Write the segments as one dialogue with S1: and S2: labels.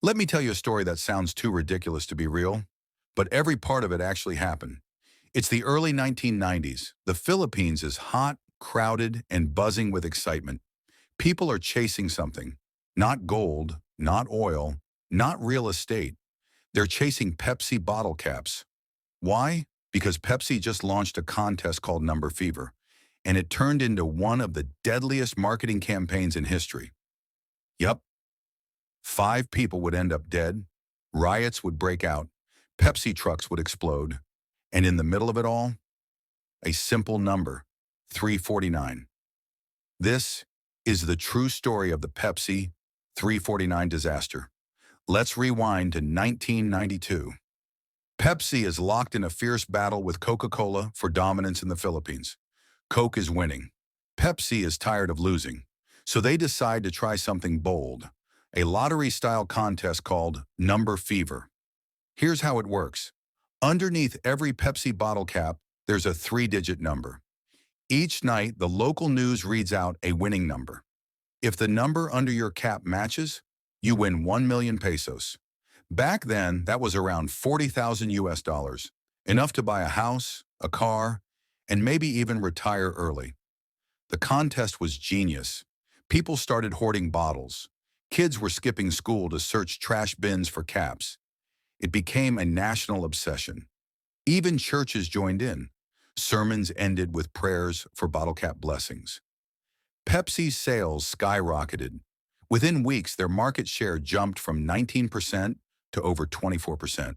S1: Let me tell you a story that sounds too ridiculous to be real, but every part of it actually happened. It's the early 1990s. The Philippines is hot, crowded, and buzzing with excitement. People are chasing something. Not gold, not oil, not real estate. They're chasing Pepsi bottle caps. Why? Because Pepsi just launched a contest called Number Fever, and it turned into one of the deadliest marketing campaigns in history. Yup, 5 people would end up dead, riots would break out, Pepsi trucks would explode, and in the middle of it all, a simple number, 349. This is the true story of the Pepsi 349 disaster. Let's rewind to 1992. Pepsi is locked in a fierce battle with Coca-Cola for dominance in the Philippines. Coke is winning. Pepsi is tired of losing, so they decide to try something bold, a lottery-style contest called Number Fever. Here's how it works. Underneath every Pepsi bottle cap, there's a 3-digit number. Each night, the local news reads out a winning number. If the number under your cap matches, you win 1 million pesos. Back then, that was around 40,000 US dollars, enough to buy a house, a car, and maybe even retire early. The contest was genius. People started hoarding bottles. Kids were skipping school to search trash bins for caps. It became a national obsession. Even churches joined in. Sermons ended with prayers for bottle cap blessings. Pepsi's sales skyrocketed. Within weeks, their market share jumped from 19% to over 24%.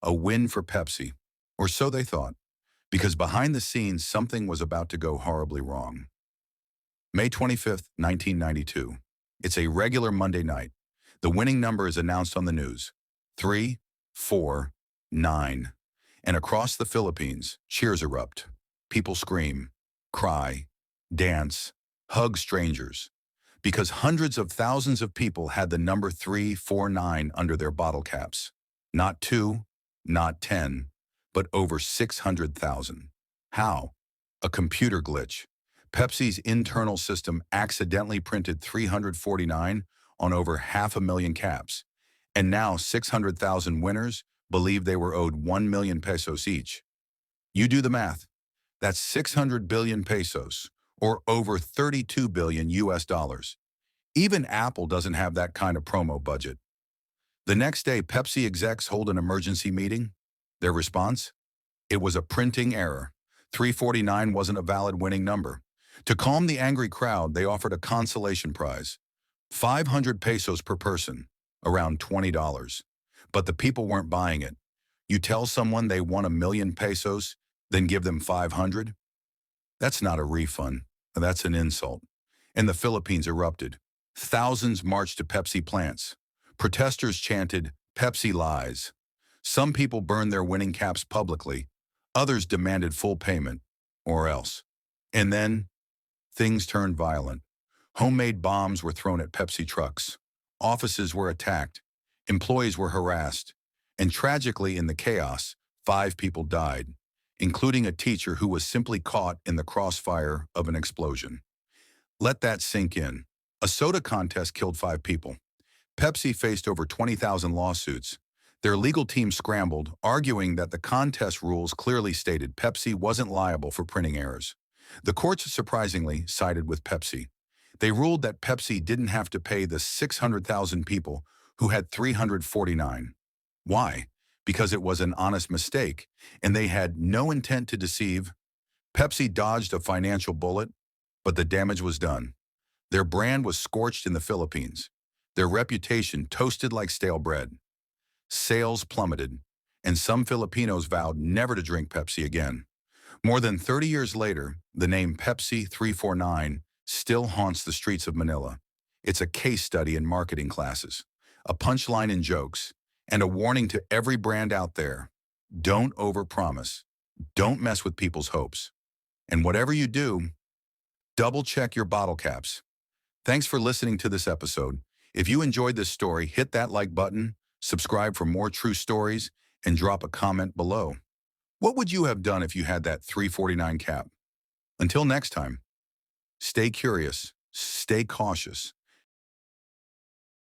S1: A win for Pepsi, or so they thought, because behind the scenes, something was about to go horribly wrong. May 25th, 1992. It's a regular Monday night. The winning number is announced on the news. 349. And across the Philippines, cheers erupt. People scream, cry, dance, hug strangers, because hundreds of thousands of people had the number 349 under their bottle caps. Not 2, not 10, but over 600,000. How? A computer glitch. Pepsi's internal system accidentally printed 349 on over 500,000 caps, and now 600,000 winners believed they were owed 1 million pesos each. You do the math. That's 600 billion pesos, or over 32 billion US dollars. Even Apple doesn't have that kind of promo budget. The next day, Pepsi execs hold an emergency meeting. Their response? It was a printing error. 349 wasn't a valid winning number. To calm the angry crowd, they offered a consolation prize, 500 pesos per person, around $20. But the people weren't buying it. You tell someone they won 1 million pesos, then give them 500? That's not a refund. That's an insult. And the Philippines erupted. Thousands marched to Pepsi plants. Protesters chanted, "Pepsi lies." Some people burned their winning caps publicly. Others demanded full payment, or else. And then, things turned violent. Homemade bombs were thrown at Pepsi trucks. Offices were attacked. Employees were harassed. And tragically, in the chaos, 5 people died, including a teacher who was simply caught in the crossfire of an explosion. Let that sink in. A soda contest killed 5 people. Pepsi faced over 20,000 lawsuits. Their legal team scrambled, arguing that the contest rules clearly stated Pepsi wasn't liable for printing errors. The courts surprisingly sided with Pepsi. They ruled that Pepsi didn't have to pay the 600,000 people who had 349. Why? Because it was an honest mistake, and they had no intent to deceive. Pepsi dodged a financial bullet, but the damage was done. Their brand was scorched in the Philippines. Their reputation toasted like stale bread. Sales plummeted, and some Filipinos vowed never to drink Pepsi again. More than 30 years later, the name Pepsi 349 still haunts the streets of Manila. It's a case study in marketing classes, a punchline in jokes, and a warning to every brand out there. Don't overpromise. Don't mess with people's hopes. And whatever you do, double check your bottle caps. Thanks for listening to this episode. If you enjoyed this story, hit that like button, subscribe for more true stories, and drop a comment below. What would you have done if you had that 349 cap? Until next time, stay curious, stay cautious,